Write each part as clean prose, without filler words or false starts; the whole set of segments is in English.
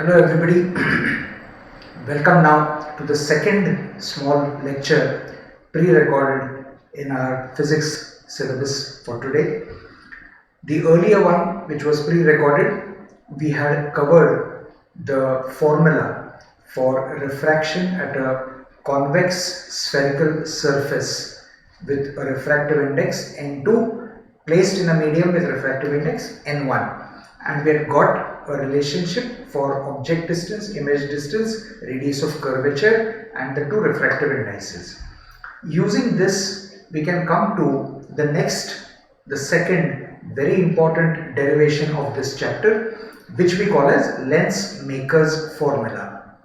Hello everybody, welcome now to the second small lecture pre-recorded in our physics syllabus for today. The earlier one, which was pre-recorded, we had covered the formula for refraction at a convex spherical surface with a refractive index N2 placed in a medium with refractive index N1, and we had got a relationship for object distance, image distance, radius of curvature and the two refractive indices. Using this, we can come to the second very important derivation of this chapter, which we call as lens maker's formula.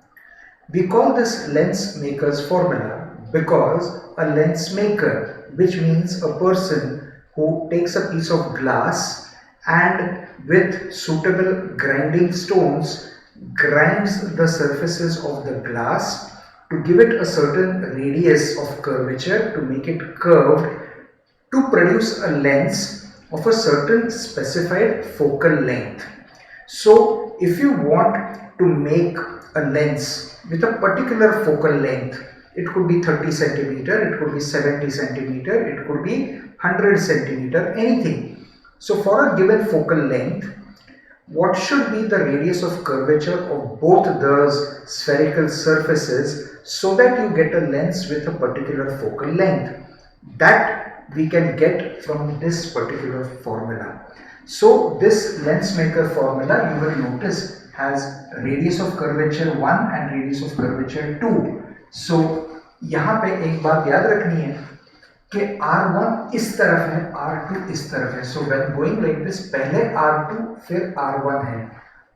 We call this lens maker's formula because a lens maker, which means a person who takes a piece of glass and with suitable grinding stones grinds the surfaces of the glass to give it a certain radius of curvature, to make it curved, to produce a lens of a certain specified focal length. So if you want to make a lens with a particular focal length, it could be 30 centimeter, it could be 70 centimeter, it could be 100 centimeter, anything. So for a given focal length, what should be the radius of curvature of both those spherical surfaces so that you get a lens with a particular focal length? That we can get from this particular formula. So this lens maker formula, you will notice, has radius of curvature 1 and radius of curvature 2. So यहाँ पे एक बात याद रखनी है कि R1 इस तरफ है, R2 इस तरफ है. So when going like this, पहले R2 फिर R1 है.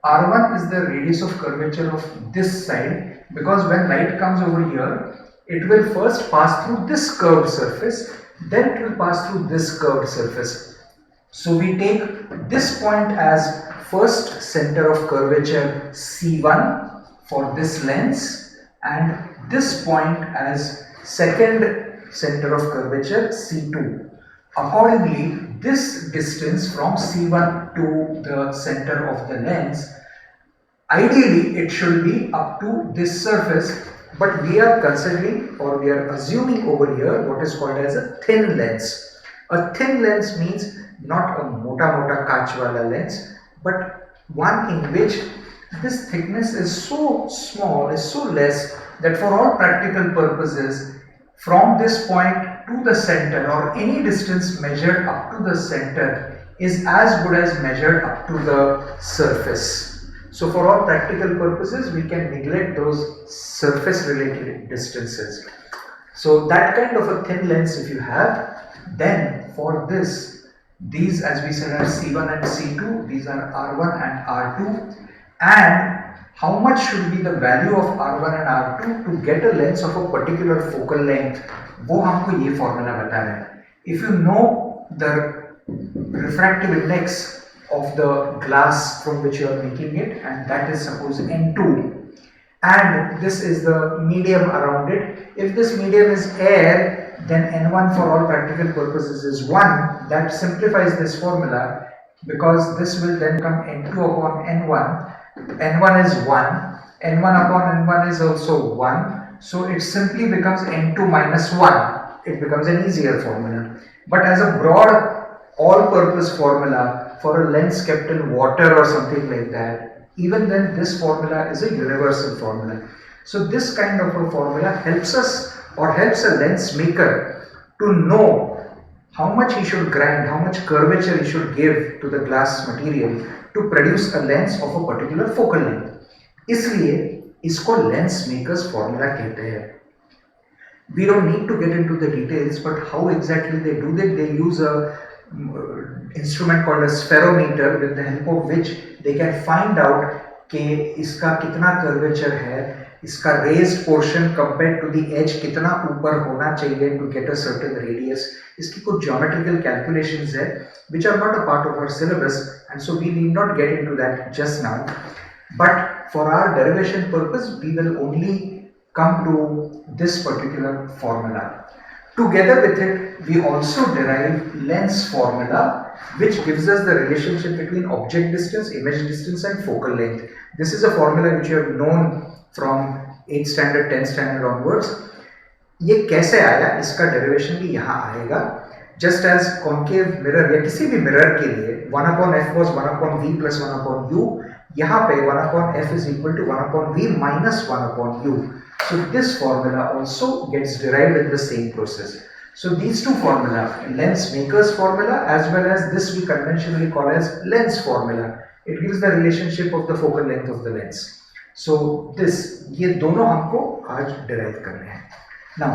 R1 is the radius of curvature of this side, because when light comes over here, it will first pass through this curved surface, then it will pass through this curved surface. So we take this point as first center of curvature C1 for this lens, and this point as second center of curvature C2. Accordingly, this distance from C1 to the center of the lens, ideally it should be up to this surface, but we are considering, or we are assuming over here, what is called as a thin lens. A thin lens means not a mota kaach wala lens, but one in which this thickness is so small, is so less, that for all practical purposes, from this point to the center, or any distance measured up to the center, is as good as measured up to the surface. So for all practical purposes, we can neglect those surface related distances. So that kind of a thin lens if you have, then for this, these, as we said, are C1 and C2, these are R1 and R2, and how much should be the value of R1 and R2 to get a lens of a particular focal length, वो हमको ये formula बता रहा है. If you know the refractive index of the glass from which you are making it, and that is suppose N2, and this is the medium around it, if this medium is air, then N1 for all practical purposes is 1. That simplifies this formula, because this will then come N2 upon N1. N1 is 1, N1 upon N1 is also 1, so it simply becomes N2 minus 1. It becomes an easier formula. But as a broad all-purpose formula for a lens kept in water or something like that, even then this formula is a universal formula. So this kind of a formula helps us, or helps a lens maker to know how much he should grind, how much curvature he should give to the glass material to produce a lens of a particular focal length. इसलिए इसको lens maker's formula कहते हैं. We don't need to get into the details, but how exactly they do that, they use a instrument called a spherometer, with the help of which they can find out कि इसका कितना curvature है, इसका raised portion compared to the edge कितना ऊपर होना चाहिए to get a certain radius. इसकी कुछ geometrical calculations है which are not a part of our syllabus, and so we need not get into that just now. But for our derivation purpose, we will only come to this particular formula. Together with it, we also derive lens formula, which gives us the relationship between object distance, image distance and focal length. This is a formula which you have known from 8th standard, 10th standard onwards. ये कैसे आया, इसका derivation भी यहाँ आएगा. Just as concave mirror या किसी भी मिरर के लिए 1/f was 1/v plus 1/u, यहाँ पे 1/f is equal to 1/v minus 1/u. So this formula also gets derived in the same process. So these two formula, lens maker's formula as well as this we conventionally call as lens formula, it gives the relationship of the focal length of the lens. So this, ये दोनों हमको आज derive करने हैं. Now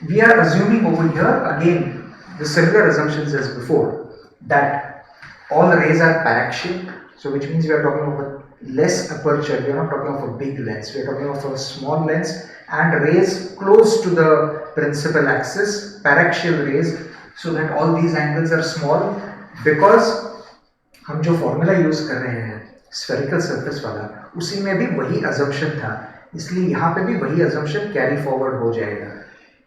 we are assuming over here again the similar assumptions as before, that all rays are paraxial. So which means we are talking of a less aperture, we are not talking of a big lens, we are talking of a small lens and rays close to the principal axis, paraxial rays, so that all these angles are small. Because हम जो formula use कर रहे हैं spherical surface वाला, उसी में भी वही assumption था, इसलिए यहाँ पे भी वही assumption carry forward हो जाएगा.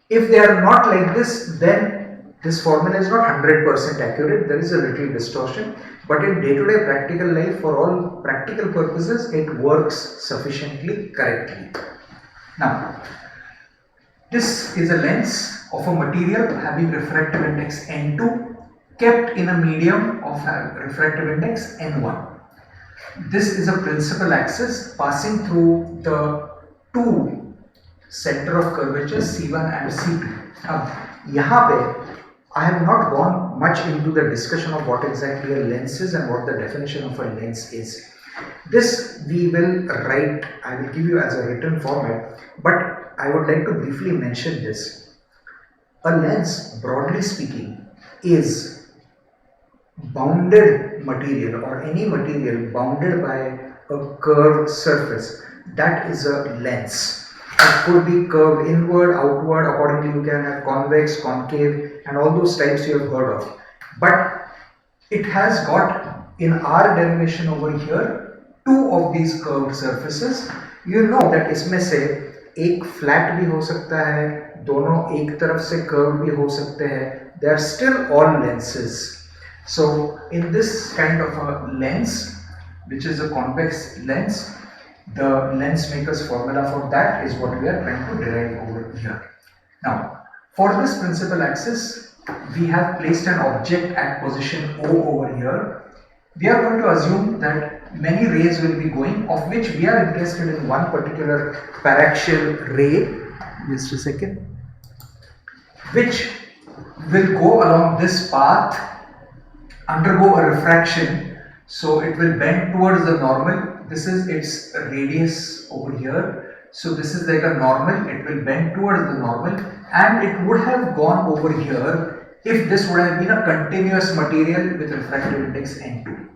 If they are not like this, then this formula is not 100% accurate, there is a little distortion, but in day-to-day practical life, for all practical purposes, it works sufficiently correctly. Now, this is a lens of a material having refractive index N2 kept in a medium of refractive index N1. This is a principal axis passing through the two center of curvature C1 and C2. अब यहाँ पे I have not gone much into the discussion of what exactly a lens is and what the definition of a lens is. This we will write, I will give you as a written format, but I would like to briefly mention this. A lens, broadly speaking, is bounded material or any material bounded by a curved surface. That is a lens. It could be curved inward, outward, accordingly you can have convex, concave and all those types you have heard of. But it has got, in our derivation over here, two of these curved surfaces. You know that इसमें से एक flat भी हो सकता है, दोनों एक तरफ से curved भी हो सकते हैं. They are still all lenses. So in this kind of a lens, which is a convex lens, the lens maker's formula for that is what we are trying to derive over here. Now, for this principal axis, we have placed an object at position O over here. We are going to assume that many rays will be going, of which we are interested in one particular paraxial ray, just a second, which will go along this path, undergo a refraction, so it will bend towards the normal. This is its radius over here, so this is like a normal, it will bend towards the normal, and it would have gone over here if this would have been a continuous material with refractive index N2.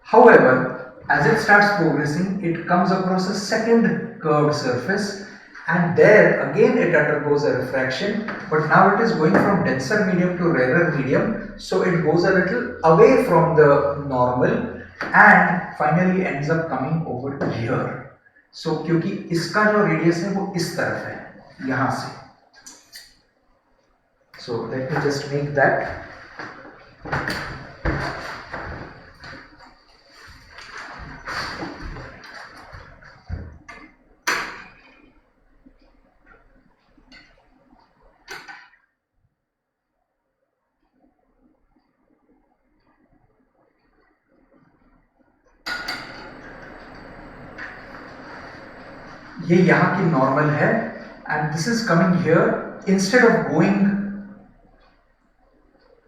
However, as it starts progressing, it comes across a second curved surface, and there again it undergoes a refraction, but now it is going from denser medium to rarer medium, so it goes a little away from the normal and finally ends up coming over here. So क्योंकि इसका जो radius है वो इस तरफ है, यहाँ से. So let me just make that. ये यहाँ की नॉर्मल है and this is coming here. Instead of going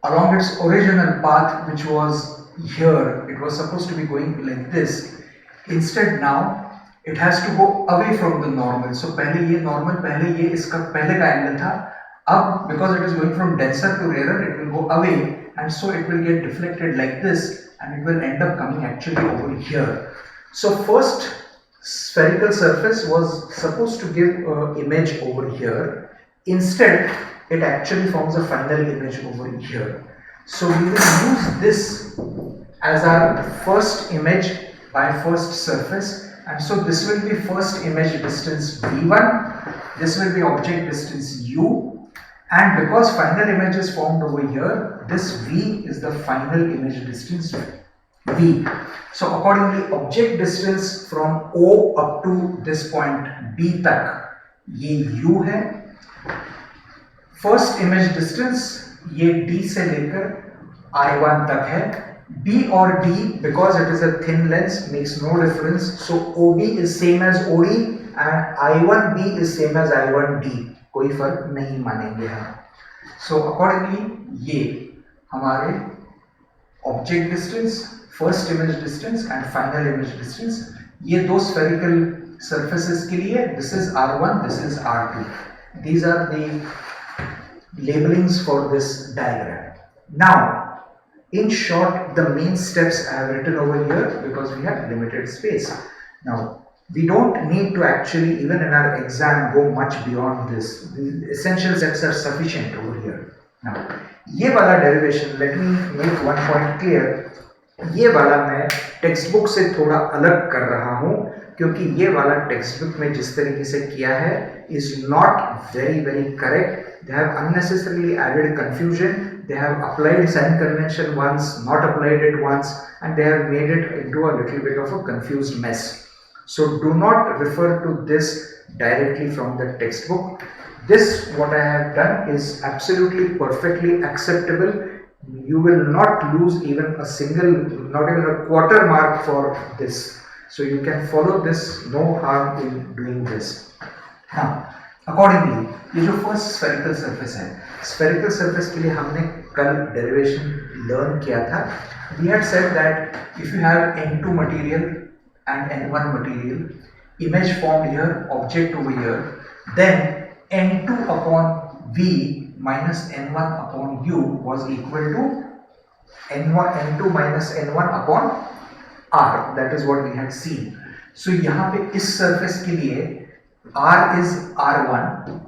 along its original path, which was here, it was supposed to be going like this. Instead now it has to go away from the normal. So पहले ये normal, पहले ये इसका पहले का angle था. अब because it is going from denser to rarer, it will go away and so it will get deflected like this and it will end up coming actually over here. So first spherical surface was supposed to give an image over here. Instead, it actually forms a final image over here. So we will use this as our first image by first surface, and so this will be first image distance v1, this will be object distance u, And because final image is formed over here, this V is the final image distance V. So accordingly, object distance from O up to this point B तक ये U है. First image distance ये D से लेकर I1 तक है. B और D, because it is a thin lens, makes no difference. So OB is same as OD and I1B is same as I1D. कोई फर्क नहीं मानेंगे हम. So accordingly ये हमारे object distance, first image distance and final image distance, ये दो spherical surfaces के लिए, this is R1, this is R2. These are the labelings for this diagram. Now, in short, the main steps I have written over here because we have limited space. Now, we don't need to actually, even in our exam, go much beyond this. The essential steps are sufficient over here. Now, ये वाला derivation, let me make one point clear. ये वाला मैं text book से थोड़ा अलग कर रहा हूँ क्योंकि ये वाला टेक्स्ट बुक में जिस तरीके से किया है is not very correct. They have unnecessarily added confusion. They have applied sign convention once, not applied it once, and they have made it into a little bit of a confused mess. So do not refer to this directly from the textbook. This, what I have done, is absolutely perfectly acceptable. You will not lose even a single, not even a quarter mark for this. So you can follow this, no harm in doing this. Now, accordingly, ये जो first spherical surface है, spherical surface के लिए हमने कल derivation learn किया था. We had said that if you have N2 material and N1 material, image formed here, object over here, then N2 upon V minus N1 upon U was equal to N2 minus N1 upon R. That is what we had seen. So यहाँ पे इस surface के लिए R is R1,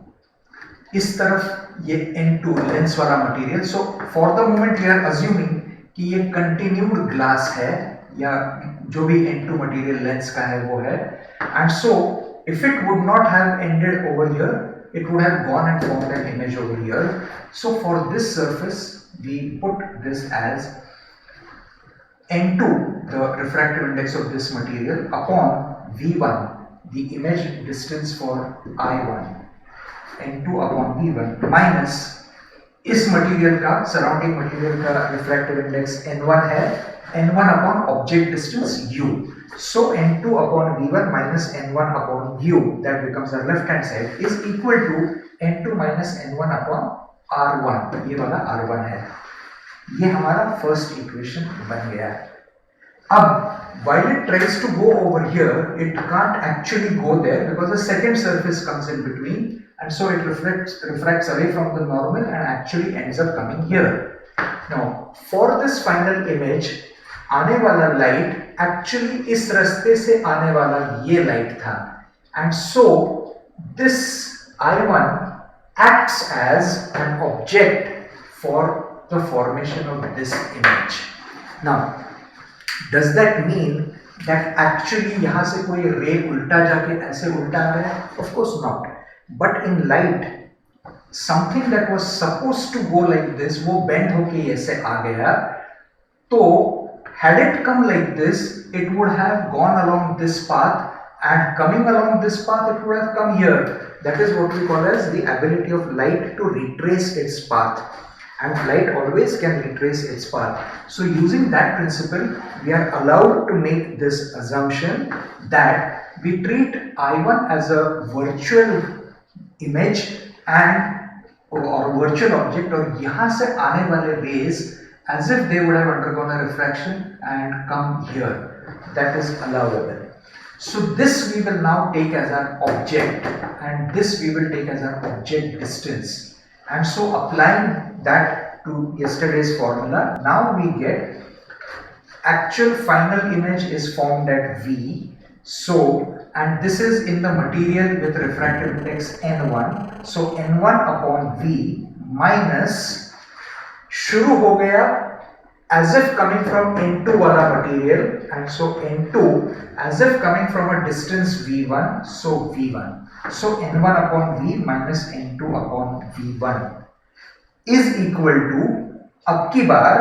इस तरफ ये N2 lens वाला material. So for the moment we are assuming कि ये continued glass है या जो भी N2 मटेरियल लेंस का है वो है. And so if it would not have ended over here, it would have gone and formed an image over here. So for this surface we put this as N2, the refractive index of this material, upon V1, the image distance for I1, N2 upon V1 minus इस material का, surrounding material का refractive index N1 है, N1 upon object distance U. So N2 upon V1 minus N1 upon U, that becomes our left hand side, is equal to N2 minus N1 upon R1. ये वाला R1 है. ये हमारा first equation बन गया है. अब while it tries to go over here, it can't actually go there because the second surface comes in between, and so it refracts away from the normal and actually ends up coming here. Now, for this final image, आने वाला light actually इस रास्ते से आने वाला ये light था, and so this I1 acts as an object for the formation of this image. Now, does that mean that actually यहाँ से कोई ray उल्टा जाके ऐसे उल्टा आ रहा है? Of course not. But in light, something that was supposed to go like this, वो bend होके ऐसे आ गया. तो had it come like this, it would have gone along this path, and coming along this path, it would have come here. That is what we call as the ability of light to retrace its path. And light always can retrace its path. So using that principle, we are allowed to make this assumption that we treat I1 as a virtual image and or virtual object, और यहाँ से आने वाले rays as if they would have undergone a refraction and come here. That is allowable. So this we will now take as our object, and this we will take as our object distance. And so applying that to yesterday's formula, now we get actual final image is formed at V. So, and this is in the material with refractive index N1. So N1 upon V minus शुरू हो गया as if coming from N2 वाला material, and so N2 as if coming from a distance V1, so V1. So N1 upon V minus N2 upon V1. Is equal to, अब की बार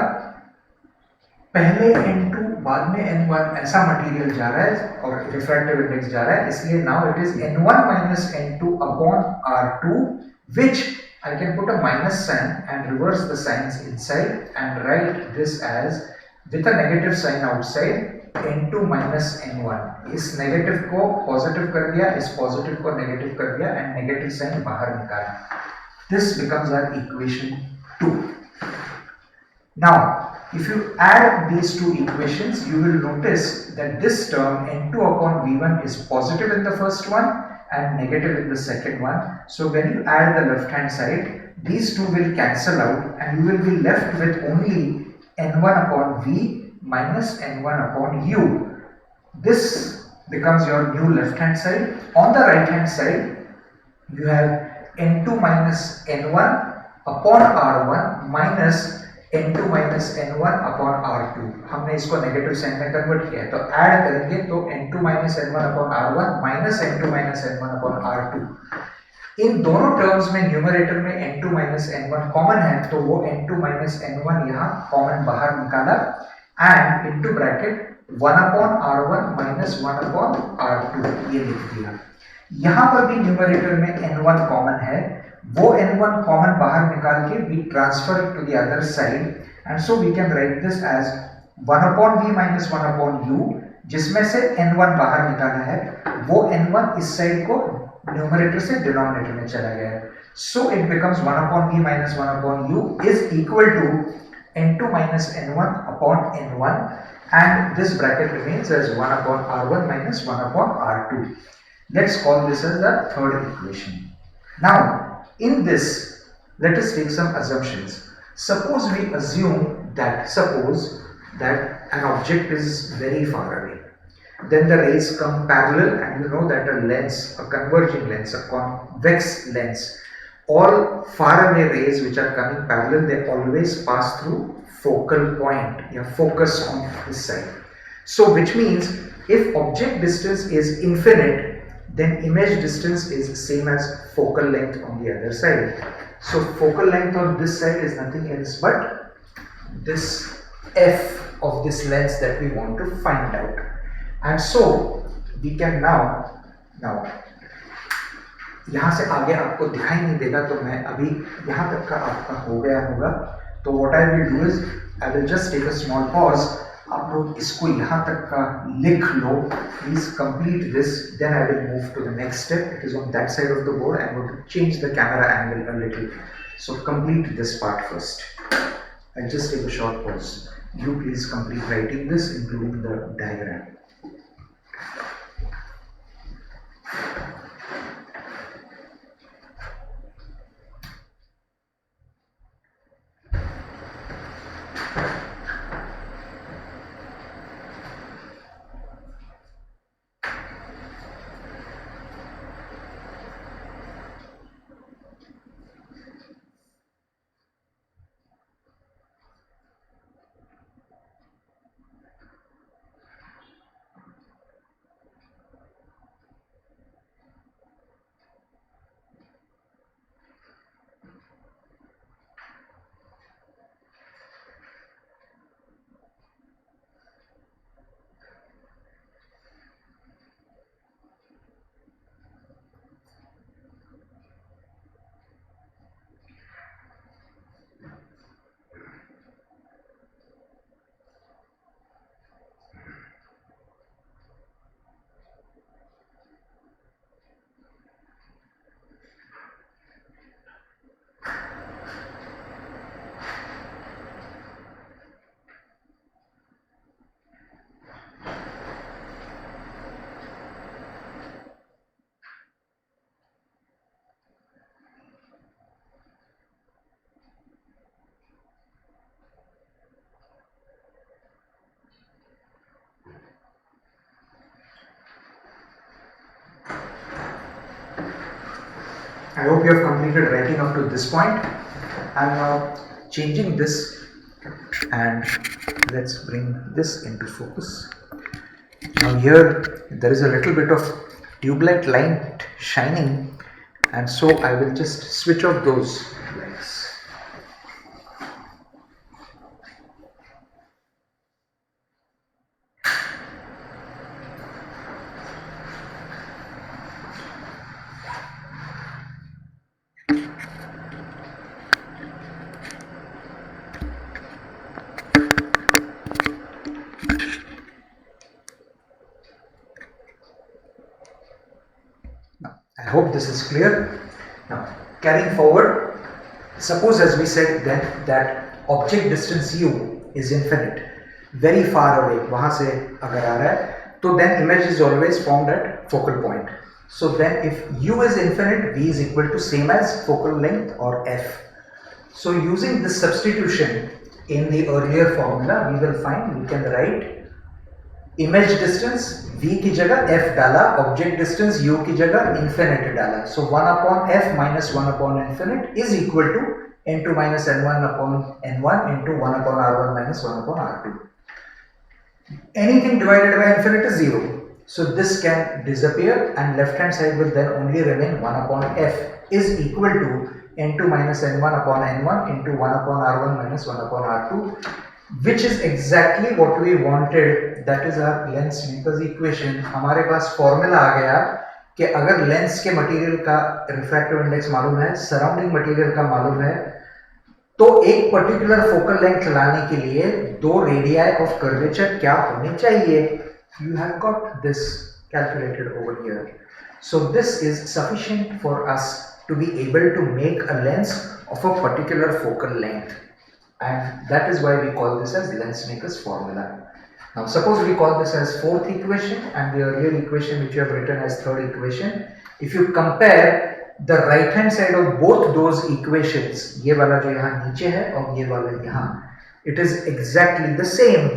पहले n2 बाद में n1 ऐसा material जा रहा है और रिफ्रैक्टिव इंडेक्स जा रहा है, इसलिए now it is n1 minus n2 upon r2, which I can put a minus sign and reverse the signs inside and write this as, with a negative sign outside, n2 minus n1. इस negative को positive कर दिया, इस positive को negative कर दिया and negative sign बाहर निकाला. This becomes our equation 2. Now, if you add these two equations, you will notice that this term n2 upon v1 is positive in the first one and negative in the second one. So when you add the left hand side, these two will cancel out and you will be left with only n1 upon v minus n1 upon u. This becomes your new left hand side. On the right hand side, you have n2 minus n1 upon r1 minus n2 minus n1 upon r2. हमने इसको negative sign में convert किया है, तो add करेंगे तो n2 minus n1 upon r1 minus n2 minus n1 upon r2. इन दोनों terms में न्यूमरेटर में n2 minus n1 कॉमन है, तो वो n2 minus n1 यहाँ कॉमन बाहर निकाला and into bracket 1 upon r1 minus 1 upon r2 ये लिख दिया. यहाँ पर भी न्यूमरेटर में n1 कॉमन है, वो n1 कॉमन बाहर निकाल के we transfer it to the other side and so we can write this as 1 upon v minus 1 upon u, जिसमें से n1 बाहर निकाला है, वो n1 इस साइड को न्यूमरेटर से डिनोमिनेटर में चला गया है. So it becomes 1 upon v minus 1 upon u is equal to n2 minus n1 upon n1 and this bracket remains as 1 upon r1 minus 1 upon r2. Let's call this as the third equation. Now, in this, let us take some assumptions. Suppose that an object is very far away. Then the rays come parallel and you know that a lens, a converging lens, a convex lens, all far away rays which are coming parallel, they always pass through focal point, focus on this side. So which means if object distance is infinite, then image distance is same as focal length on the other side. So focal length on this side is nothing else but this f of this lens that we want to find out. And so we can now यहाँ से आगे आपको दिखाई नहीं देगा, तो मैं अभी यहाँ तक का आपका हो गया होगा. तो what I will do is I will just take a small pause. आप लोग इसको यहाँ तक का लिख लो, please complete this, then I will move to the next step. It is on that side of the board. I am going to change the camera angle a little, so complete this part first. I'll just take a short pause. You please complete writing this, including the diagram. I hope you have completed writing up to this point. I am now changing this and let's bring this into focus. Now here there is a little bit of tube light shining, and so I will just switch off those lights. I hope this is clear. Now, carrying forward, suppose as we said that object distance u is infinite, very far away, वहाँ से अगर आ रहा है, तो then image is always formed at focal point. So then if u is infinite, v is equal to same as focal length or f. So using this substitution in the earlier formula, we will find we can write image distance v की जगह f डाला, object distance u की जगह infinite डाला. So 1 upon f minus 1 upon infinite is equal to n2 minus n1 upon n1 into 1 upon r1 minus 1 upon r2. Anything divided by infinite is 0. So this can disappear and left hand side will then only remain 1 upon f is equal to n2 minus n1 upon n1 into 1 upon r1 minus 1 upon r2, which is exactly what we wanted. That is our Lense-Makers equation. हमारे पास formula आ गया कि अगर lens के material का refractive index मालूम है, surrounding material का मालूम है, तो एक पर्टिकुलर फोकल लेंथ लाने के लिए दो रेडियाई ऑफ कर्वेचर क्या होनी चाहिए. You have got this calculated over here. So this is sufficient for us to be able to make a lens of a particular focal length, and that is why we call this as Lense-Makers formula. Now suppose we call this as fourth equation and the earlier equation which you have written as third equation. If you compare the right hand side of both those equations, ये वाला जो यहाँ नीचे है और ये वाला यहाँ, it is exactly the same.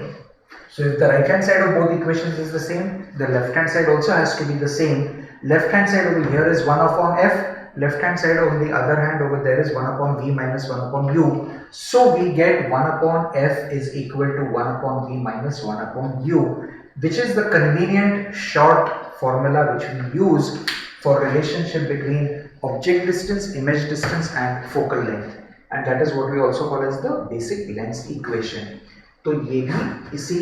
So if the right hand side of both equations is the same, the left hand side also has to be the same. Left hand side over here is 1 upon f, left hand side on the other hand over there is 1 upon v minus 1 upon u. So we get 1 upon f is equal to 1 upon v minus 1 upon u, which is the convenient short formula which we use for relationship between object distance, image distance and focal length, and that is what we also call as the basic lens equation. तो ये भी इसी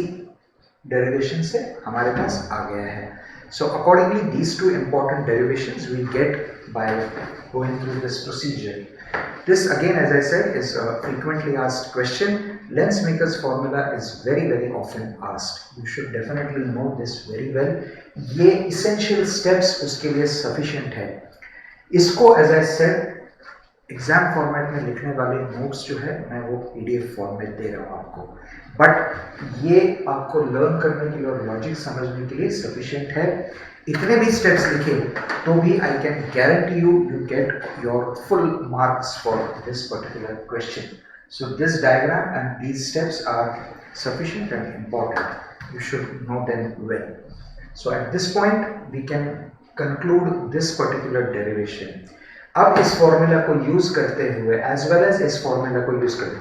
derivation से हमारे पास आ गया है. So accordingly these two important derivations we get by going through this procedure. This again, as I said, is a frequently asked question. Lense-Makers formula is very often asked. You should definitely know this very well. ये essential steps उसके लिए sufficient है. इसको as I said exam format में लिखने वाले notes जो है मैं वो पीडीएफ फॉर्मेट दे रहा हूँ आपको, बट ये आपको लर्न करने के लिए और लॉजिक समझने के लिए सफिशिएंट है. इतने भी स्टेप्स लिखे तो भी I can guarantee you get your full marks for this particular question. So this diagram and these steps are sufficient and important. You should know them well. So at this point we can conclude this particular derivation. अब इस formula को use करते हुए as well as इस formula को use करते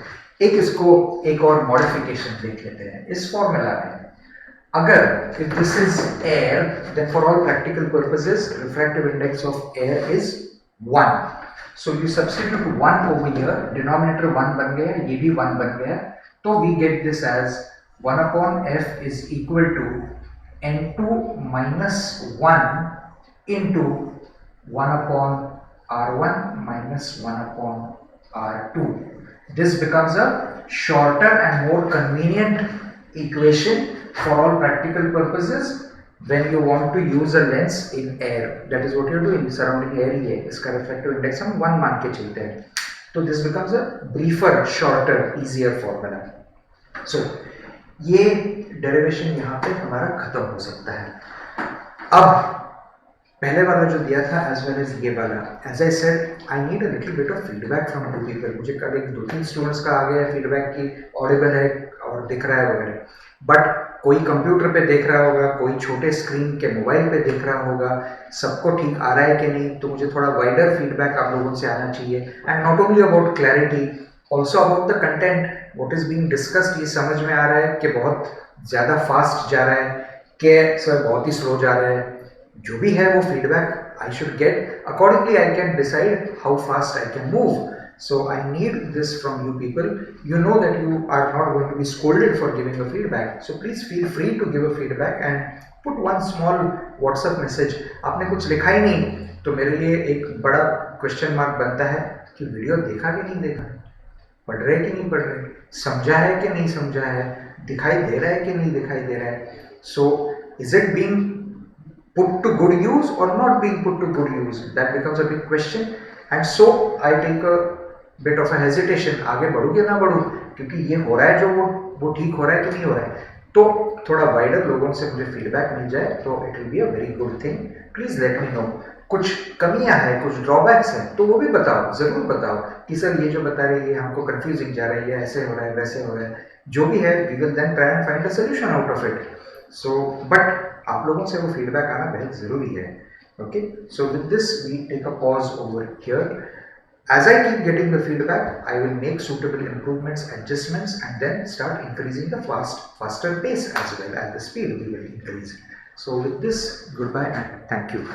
एक और मॉडिफिकेशन देख लेते हैं. इस फॉर्मूला में अगर if this is air, then for all practical purposes refractive index of air is 1. So you substitute 1 over here, denominator 1 बन गया, ये भी 1 बन गया, तो we get this as 1 upon f is equal to n2 minus 1 into 1 upon r1 minus 1 upon r2. This becomes a shorter and more convenient equation for all practical purposes when you want to use a lens in air. That is what you are doing. Surrounding air ही है, इसका refractive index हम 1 मान के चलते हैं. तो this becomes a briefer, shorter, easier formula. So ये derivation यहाँ पे हमारा खत्म हो सकता है. अब पहले वाला जो दिया था एज वेल एज ये वाला, as I said I need a little bit of feedback from two people. मुझे कल 2-3 स्टूडेंट्स का आ गया फीडबैक की ऑडिबल है और दिख रहा है वगैरह, बट कोई कंप्यूटर पे देख रहा होगा, कोई छोटे स्क्रीन के मोबाइल पे देख रहा होगा, सबको ठीक आ रहा है कि नहीं. तो मुझे थोड़ा वाइडर फीडबैक आप लोगों से आना चाहिए. And not only about clarity, also about the content what is being discussed. ये समझ में आ रहा है कि बहुत ज़्यादा फास्ट जा रहा है कि सर बहुत ही स्लो जा रहा है. जो भी है वो feedback I should get. Accordingly I can decide how fast I can move. So I need this from you people. You know that you are not going to be scolded for giving a feedback. So please feel free to give a feedback and put one small WhatsApp message. आपने कुछ लिखा ही नहीं तो मेरे लिए एक बड़ा question mark बनता है कि वीडियो देखा कि नहीं देखा, पढ़ रहे कि नहीं पढ़ रहे, समझा है कि नहीं समझा है, दिखाई दे रहा है कि नहीं दिखाई दे रहा है. So is it being put to good use or not being put to good use? That becomes a big question. And so I take a bit of a hesitation, आगे बढ़ूँ या ना बढ़ूँ, क्योंकि ये हो रहा है जो वो ठीक हो रहा है कि नहीं हो रहा है. तो थोड़ा वाइडर लोगों से मुझे फीडबैक मिल जाए तो it will be a very good thing. Please let me know. कुछ कमियां हैं, कुछ ड्रॉबैक्स हैं, तो वो भी बताओ, जरूर बताओ कि सर ये जो बता रही है हमको कंफ्यूजिंग जा रही है, ऐसे हो रहा है, वैसे हो रहा है. जो भी है we will then try and find a solution out of it. So but आप लोगों से वो फीडबैक आना बहुत जरूरी है. Okay, so with this we take a pause over here. As I keep getting the feedback, I will make suitable improvements, adjustments, and then start increasing the faster pace as well, and the speed we will increase. So with this, goodbye and thank you.